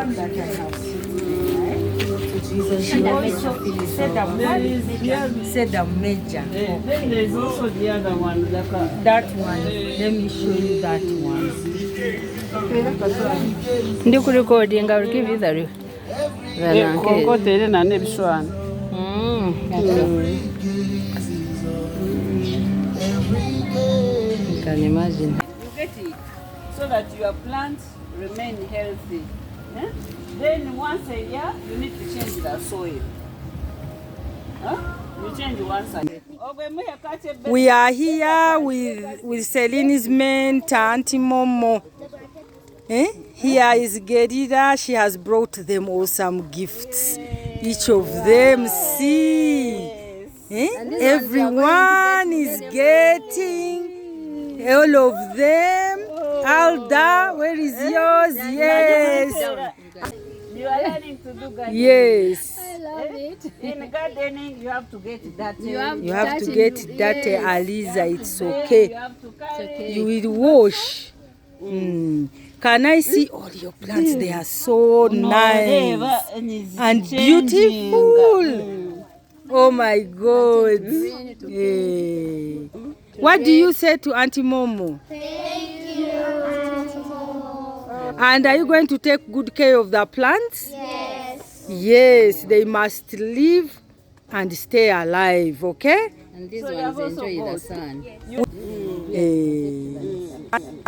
That I have Jesus. She also said the major. Then there's also the other one. That one. Let me show you that one. Ndi recording. I will give you the. Kokotere na nebishwana. You can imagine. You get it so that your plants remain healthy. Eh? Then once a year you need to change the soil. Huh? You change once a year. We are here with Celine's mate, Auntie Momo. Here is Gerida. She has brought them all some gifts. Each of them, see. Everyone is getting, all of them. Alda, where is yours? Yes. You are learning to do gardening. Yes. I love it. In gardening, you have to get that. You have to get that, Aliza. It's okay. You have to carry. You will wash. Can I see all your plants? They are so nice and beautiful. Oh my God. What do you say to Auntie Momo? Thank you, Auntie Momo. And are you going to take good care of the plants? Yes. Yes, they must live and stay alive, okay? And these ones enjoy the sun.